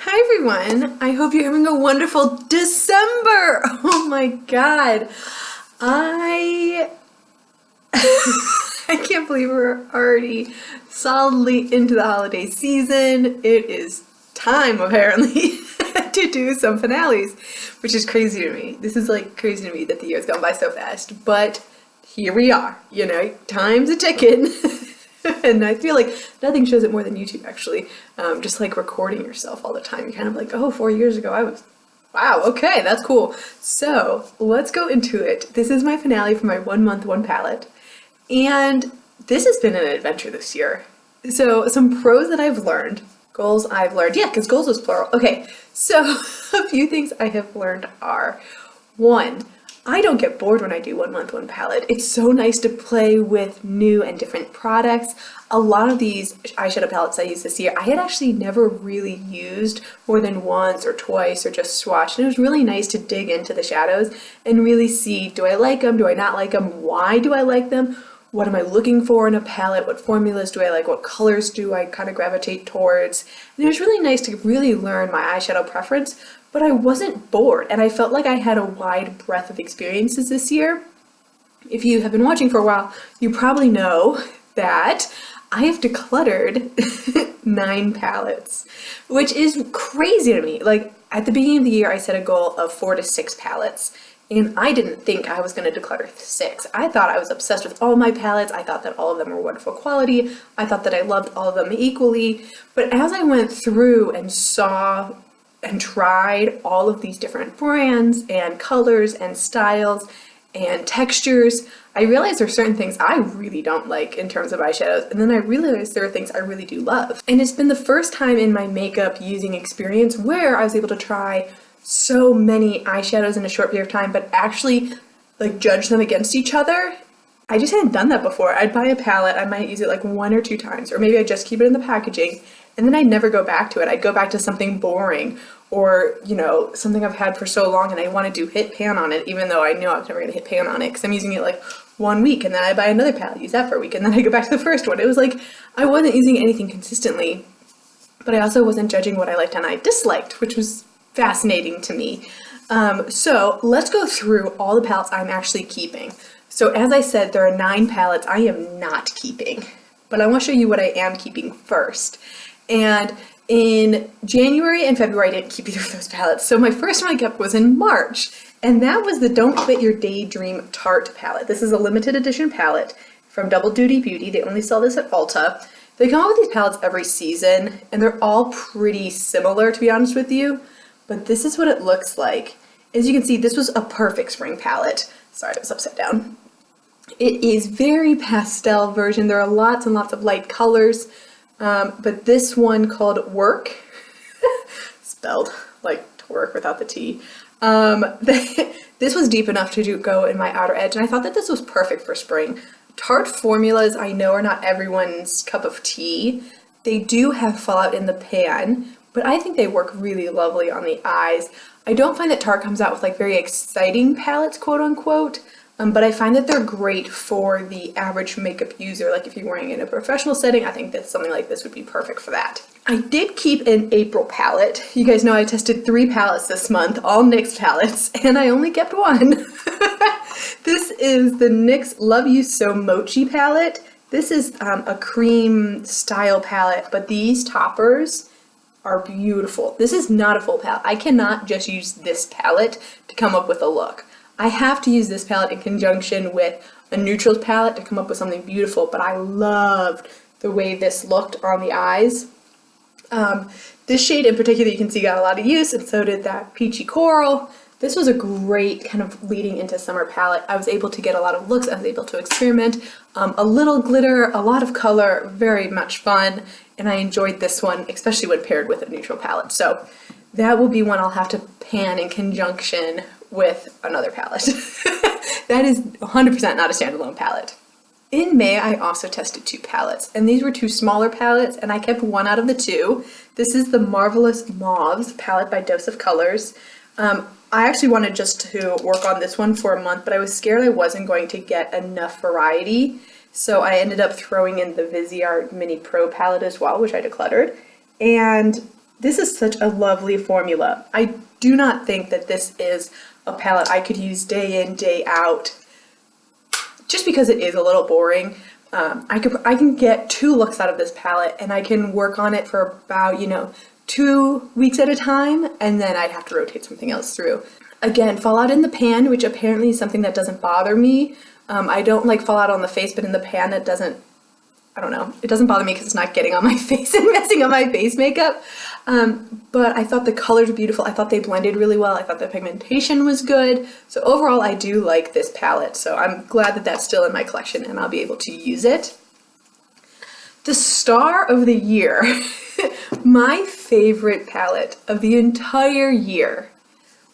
Hi everyone, I hope you're having a wonderful December. Oh my god. I I can't believe we're already solidly into the holiday season. It is time apparently to do some finales, which is crazy to me. This is like crazy to me that the year's gone by so fast, but here we are, time's a ticking. And I feel like nothing shows it more than YouTube, actually. Just like recording yourself all the time. You're kind of like, oh, 4 years ago I was, wow, okay, that's cool. So let's go into it. This is my finale for my 1 month, one palette. And this has been an adventure this year. So some pros that I've learned, goals I've learned, yeah, because goals was plural. Okay, so a few things I have learned are, one, I don't get bored when I do 1 month, one palette. It's so nice to play with new and different products. A lot of these eyeshadow palettes I used this year, I had actually never really used more than once or twice or just swatched. And it was really nice to dig into the shadows and really see, do I like them? Do I not like them? Why do I like them? What am I looking for in a palette? What formulas do I like? What colors do I kind of gravitate towards? And it was really nice to really learn my eyeshadow preference, but I wasn't bored, and I felt like I had a wide breadth of experiences this year. If you have been watching for a while, you probably know that I have decluttered 9 palettes, which is crazy to me. Like, at the beginning of the year, I set a goal of 4 to 6 palettes. And I didn't think I was going to declutter 6. I thought I was obsessed with all my palettes. I thought that all of them were wonderful quality. I thought that I loved all of them equally. But as I went through and saw and tried all of these different brands and colors and styles and textures, I realized there are certain things I really don't like in terms of eyeshadows, and then I realized there are things I really do love. And it's been the first time in my makeup using experience where I was able to try so many eyeshadows in a short period of time, but actually like judge them against each other. I just hadn't done that before. I'd buy a palette, I might use it like 1 or 2 times, or maybe I just keep it in the packaging, and then I'd never go back to it. I'd go back to something boring, or something I've had for so long and I want to do hit pan on it, even though I know I was never going to hit pan on it because I'm using it like 1 week, and then I buy another palette, use that for a week, and then I go back to the first one. It was like I wasn't using anything consistently, but I also wasn't judging what I liked and I disliked, which was fascinating to me. So let's go through all the palettes I'm actually keeping. So as I said, there are 9 palettes I am not keeping, but I want to show you what I am keeping first. And in January and February, I didn't keep either of those palettes. So my first one I kept was in March, and that was the Don't Quit Your Daydream Tarte palette. This is a limited edition palette from Double Duty Beauty. They only sell this at Ulta. They come out with these palettes every season, and they're all pretty similar, to be honest with you. But this is what it looks like. As you can see, this was a perfect spring palette. Sorry, it was upside down. It is very pastel version. There are lots and lots of light colors. But this one called Work, spelled like to work without the T, this was deep enough to go in my outer edge, and I thought that this was perfect for spring. Tarte formulas I know are not everyone's cup of tea. They do have fallout in the pan, but I think they work really lovely on the eyes. I don't find that Tarte comes out with like very exciting palettes, quote unquote, but I find that they're great for the average makeup user. Like if you're wearing it in a professional setting, I think that something like this would be perfect for that. I did keep an April palette. You guys know I tested 3 palettes this month, all NYX palettes, and I only kept one. This is the NYX Love You So Mochi palette. This is a cream style palette, but these toppers are beautiful. This is not a full palette. I cannot just use this palette to come up with a look. I have to use this palette in conjunction with a neutrals palette to come up with something beautiful, but I loved the way this looked on the eyes. This shade in particular, you can see got a lot of use, and so did that Peachy Coral. This was a great kind of leading into summer palette. I was able to get a lot of looks, I was able to experiment. A little glitter, a lot of color, very much fun, and I enjoyed this one, especially when paired with a neutral palette. So that will be one I'll have to pan in conjunction with another palette. That is 100% not a standalone palette. In May, I also tested 2 palettes, and these were 2 smaller palettes, and I kept one out of the 2. This is the Marvelous Mauves palette by Dose of Colors. I actually wanted just to work on this one for a month, but I was scared I wasn't going to get enough variety, so I ended up throwing in the Viseart Mini Pro palette as well, which I decluttered. And This is such a lovely formula. I do not think that this is a palette I could use day in, day out, just because it is a little boring. I can get 2 looks out of this palette, and I can work on it for about, 2 weeks at a time, and then I'd have to rotate something else through. Again, fallout in the pan, which apparently is something that doesn't bother me. I don't like fallout on the face, but in the pan it doesn't, I don't know, it doesn't bother me because it's not getting on my face and messing up my face makeup. But I thought the colors were beautiful. I thought they blended really well. I thought the pigmentation was good. So overall, I do like this palette. So I'm glad that that's still in my collection and I'll be able to use it. The star of the year, my favorite palette of the entire year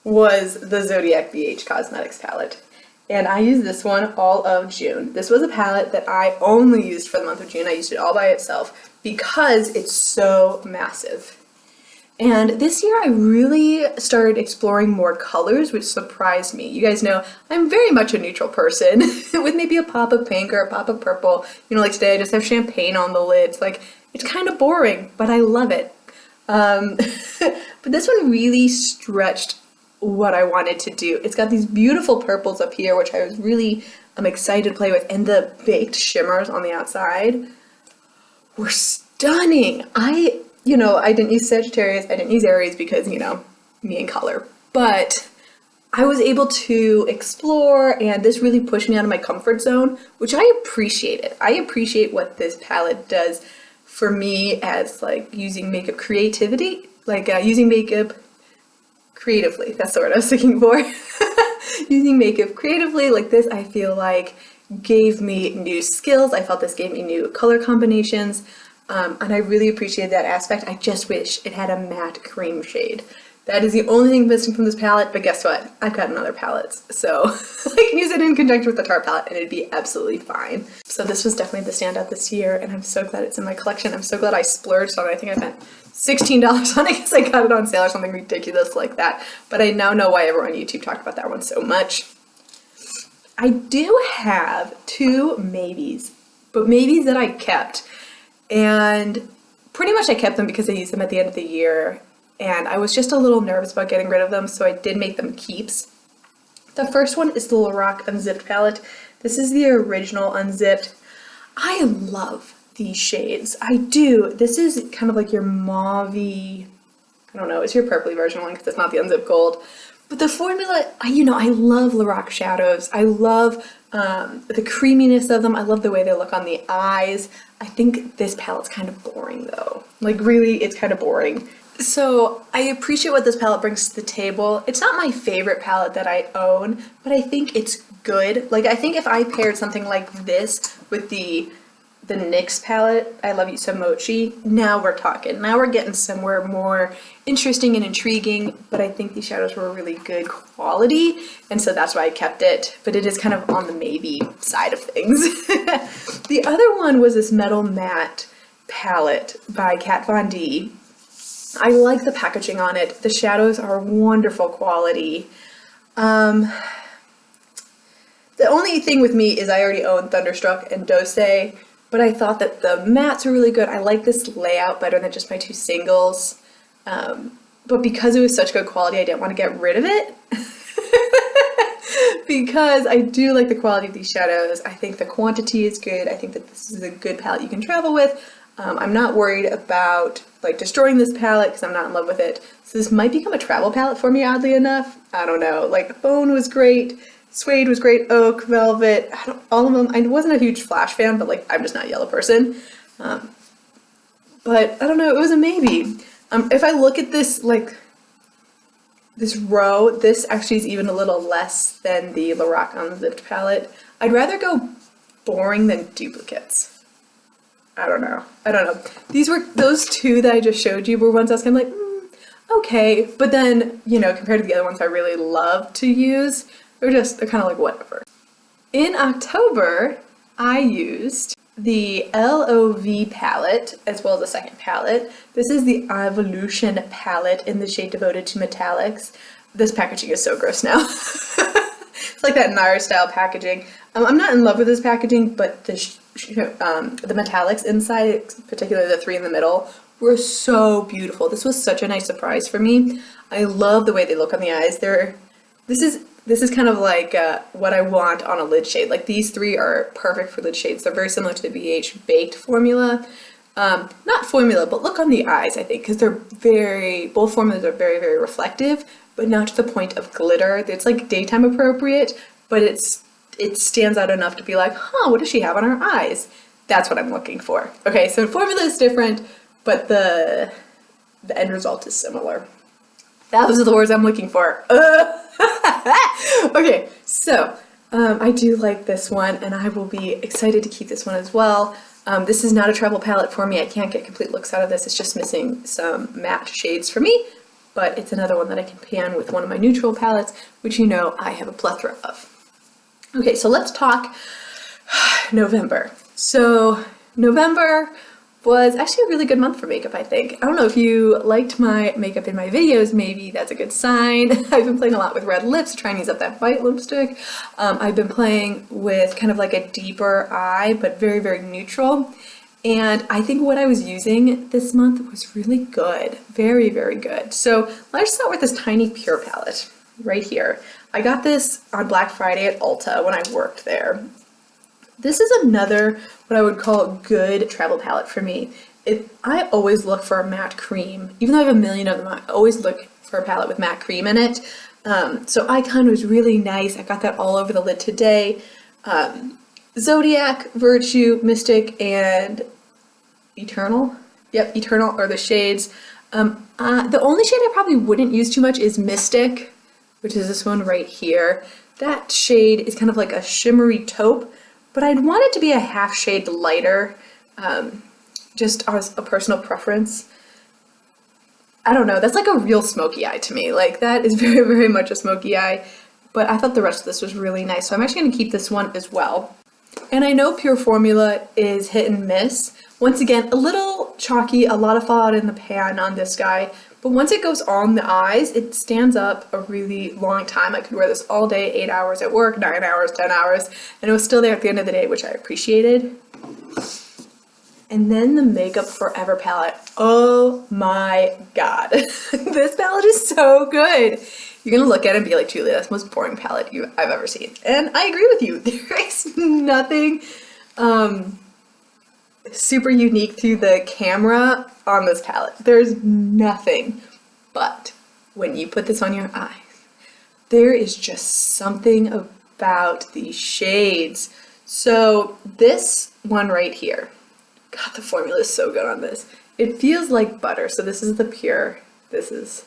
was the Zodiac BH Cosmetics palette. And I used this one all of June. This was a palette that I only used for the month of June. I used it all by itself because it's so massive. And this year I really started exploring more colors, which surprised me. You guys know I'm very much a neutral person with maybe a pop of pink or a pop of purple. Like today I just have champagne on the lids. Like, it's kind of boring, but I love it. But this one really stretched what I wanted to do. It's got these beautiful purples up here, which I was really excited to play with, and the baked shimmers on the outside were stunning. I didn't use Sagittarius, I didn't use Aries because, me and color, but I was able to explore, and this really pushed me out of my comfort zone, which I appreciated. I appreciate what this palette does for me as like using makeup creativity, using makeup creatively. That's the word I was looking for. Using makeup creatively like this, I feel like gave me new skills. I felt this gave me new color combinations. And I really appreciated that aspect. I just wish it had a matte cream shade. That is the only thing missing from this palette, but guess what? I've got other palettes, so I can use it in conjunction with the Tarte palette and it'd be absolutely fine. So this was definitely the standout this year, and I'm so glad it's in my collection. I'm so glad I splurged on it. I think I spent $16 on it because I got it on sale or something ridiculous like that, but I now know why everyone on YouTube talked about that one so much. I do have 2 maybes, but maybes that I kept, and pretty much I kept them because I used them at the end of the year, and I was just a little nervous about getting rid of them, so I did make them keeps. The first one is the Lorac Unzipped palette. This is the original Unzipped. I love these shades. I do. This is kind of like your mauve-y, I don't know, it's your purpley version one because it's not the Unzipped Gold. But the formula, I love Lorac shadows. I love the creaminess of them. I love the way they look on the eyes. I think this palette's kind of boring though. Like really, it's kind of boring. So I appreciate what this palette brings to the table. It's not my favorite palette that I own, but I think it's good. Like, I think if I paired something like this with the NYX palette, I Love You So Mochi, now we're talking. Now we're getting somewhere more interesting and intriguing, but I think these shadows were really good quality, and so that's why I kept it, but it is kind of on the maybe side of things. The other one was this Metal Matte palette by Kat Von D. I like the packaging on it. The shadows are wonderful quality. The only thing with me is I already own Thunderstruck and Dose, but I thought that the mattes were really good. I like this layout better than just my 2 singles. But because it was such good quality, I didn't want to get rid of it. Because I do like the quality of these shadows. I think the quantity is good. I think that this is a good palette you can travel with. I'm not worried about like destroying this palette because I'm not in love with it. So this might become a travel palette for me, oddly enough. I don't know. Like, Bone was great. Suede was great. Oak, Velvet, all of them. I wasn't a huge Flash fan, but like, I'm just not a yellow person. But I don't know. It was a maybe. If I look at this, like, this row, this actually is even a little less than the Lorac Unzipped palette. I'd rather go boring than duplicates. I don't know. Those 2 that I just showed you were ones I was kind of like, okay. But then, compared to the other ones I really love to use, they're kind of like whatever. In October, I used the LOV palette as well as a second palette. This is the Evolution palette in the shade Devoted to Metallics. This packaging is so gross now. It's like that Nair style packaging. I'm not in love with this packaging, but the metallics inside, particularly the 3 in the middle, were so beautiful. This was such a nice surprise for me. I love the way they look on the eyes. This is kind of like what I want on a lid shade. Like these three are perfect for lid shades. They're very similar to the BH Baked formula. Not formula, but look on the eyes, I think, because both formulas are very, very reflective, but not to the point of glitter. It's like daytime appropriate, but it stands out enough to be like, huh, what does she have on her eyes? That's what I'm looking for. Okay, so formula is different, but the end result is similar. Those are the words I'm looking for. Okay, so I do like this one, and I will be excited to keep this one as well. This is not a travel palette for me. I can't get complete looks out of this. It's just missing some matte shades for me, but it's another one that I can pan with one of my neutral palettes, which you know I have a plethora of. Okay, so let's talk November. So November was actually a really good month for makeup, I think. I don't know if you liked my makeup in my videos, maybe that's a good sign. I've been playing a lot with red lips, trying to use up that white lipstick. I've been playing with kind of like a deeper eye, but very, very neutral. And I think what I was using this month was really good. Very, very good. So let's start with this tiny Pure palette right here. I got this on Black Friday at Ulta when I worked there. This is another, what I would call a good travel palette for me. I always look for a matte cream. Even though I have a million of them, I always look for a palette with matte cream in it. So Icon was really nice. I got that all over the lid today. Zodiac, Virtue, Mystic, and Eternal. Yep, Eternal are the shades. The only shade I probably wouldn't use too much is Mystic, which is this one right here. That shade is kind of like a shimmery taupe, but I'd want it to be a half shade lighter, just as a personal preference. I don't know, that's like a real smoky eye to me. Like that is very, very much a smoky eye, but I thought the rest of this was really nice. So I'm actually gonna keep this one as well. And I know Pure Formula is hit and miss. Once again, a little chalky, a lot of fallout in the pan on this guy, but once it goes on the eyes, it stands up a really long time. I could wear this all day, 8 hours at work, 9 hours, 10 hours, and it was still there at the end of the day, which I appreciated. And then the Makeup Forever palette. Oh my god. This palette is so good. You're gonna look at it and be like, Julia, that's the most boring palette I've ever seen. And I agree with you. There is nothing super unique to the camera on this palette. There's nothing. But when you put this on your eyes, there is just something about these shades. So this one right here, God, the formula is so good on this. It feels like butter. So this is the Pure, this is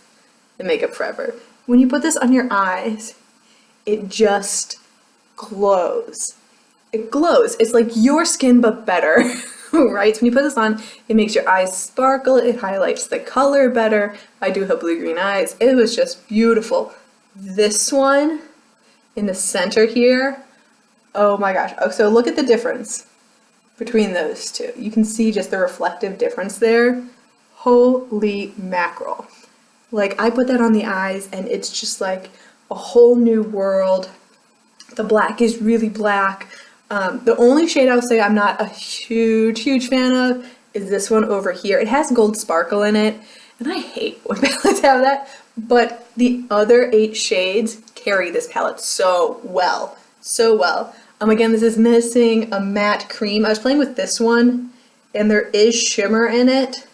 the Makeup Forever. When you put this on your eyes, it just glows. It glows. It's like your skin, but better, right? So when you put this on, it makes your eyes sparkle. It highlights the color better. I do have blue-green eyes. It was just beautiful. This one in the center here, oh my gosh. Oh, so look at the difference between those two. You can see just the reflective difference there. Holy mackerel. Like, I put that on the eyes and it's just like a whole new world. The black is really black. The only shade I'll say I'm not a huge fan of is this one over here. It has gold sparkle in it, and I hate when palettes have that, but the other 8 shades carry this palette so well, so well. Again, this is missing a matte cream. I was playing with this one, and there is shimmer in it.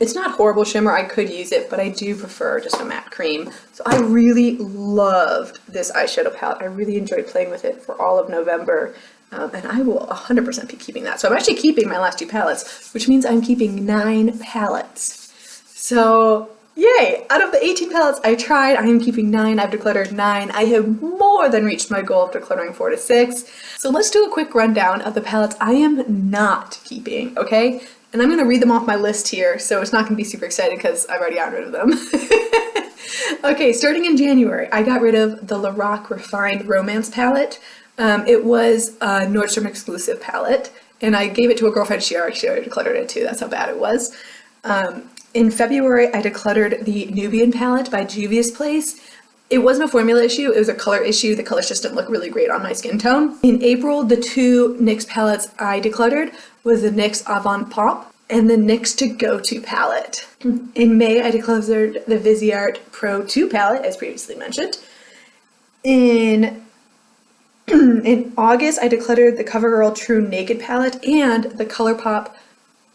It's not horrible shimmer, I could use it, but I do prefer just a matte cream. So I really loved this eyeshadow palette. I really enjoyed playing with it for all of November, and I will 100% be keeping that. So I'm actually keeping my last 2 palettes, which means I'm keeping 9 palettes. So yay! Out of the 18 palettes I tried, I am keeping 9. I've decluttered 9. I have more than reached my goal of decluttering 4 to 6. So let's do a quick rundown of the palettes I am not keeping, okay? And I'm going to read them off my list here, so it's not going to be super exciting because I've already gotten rid of them. Okay, starting in January, I got rid of the Lorac Refined Romance palette. It was a Nordstrom exclusive palette, and I gave it to a girlfriend. She already decluttered it too. That's how bad it was. In February, I decluttered the Nubian palette by Juvia's Place. It wasn't a formula issue, it was a color issue. The colors just didn't look really great on my skin tone. In April, the 2 NYX palettes I decluttered was the NYX Avant Pop and the NYX To Go-To palette. In May, I decluttered the Viseart Pro 2 palette, as previously mentioned. In August, I decluttered the CoverGirl True Naked palette and the ColourPop,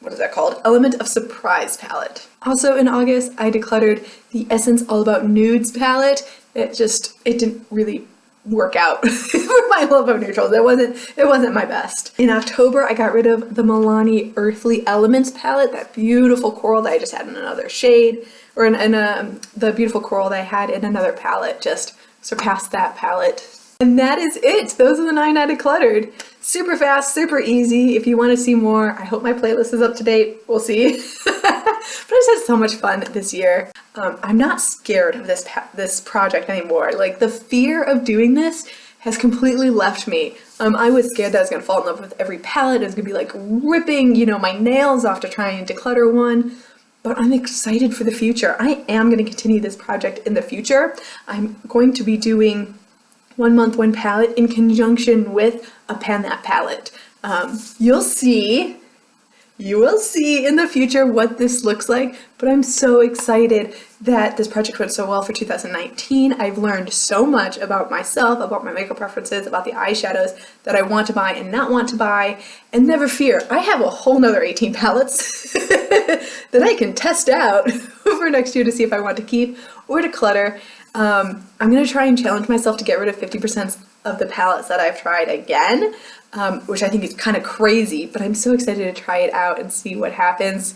what is that called? Element of Surprise palette. Also in August, I decluttered the Essence All About Nudes palette. It didn't really work out for my love of neutrals. It wasn't my best. In October, I got rid of the Milani Earthly Elements palette, that beautiful coral that I just had in another shade, or the beautiful coral that I had in another palette just surpassed that palette. And that is it. Those are the 9 I decluttered. Super fast, super easy. If you want to see more, I hope my playlist is up to date. We'll see. But I just had so much fun this year. I'm not scared of this project anymore. Like, the fear of doing this has completely left me. I was scared that I was going to fall in love with every palette. It was going to be like ripping, my nails off to try and declutter one. But I'm excited for the future. I am going to continue this project in the future. I'm going to be doing 1 month, 1 palette in conjunction with a Pan That palette. You will see in the future what this looks like, but I'm so excited that this project went so well for 2019. I've learned so much about myself, about my makeup preferences, about the eyeshadows that I want to buy and not want to buy. And never fear, I have a whole nother 18 palettes that I can test out for next year to see if I want to keep or declutter. I'm going to try and challenge myself to get rid of 50% of the palettes that I've tried again, which I think is kind of crazy, but I'm so excited to try it out and see what happens.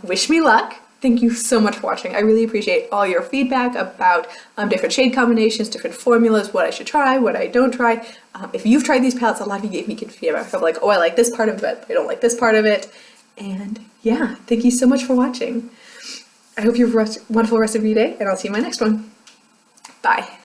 Wish me luck. Thank you so much for watching. I really appreciate all your feedback about different shade combinations, different formulas, what I should try, what I don't try. If you've tried these palettes, a lot of you gave me good feedback of like, oh, I like this part of it, but I don't like this part of it. And yeah, thank you so much for watching. I hope you have a wonderful rest of your day, and I'll see you in my next one. Bye.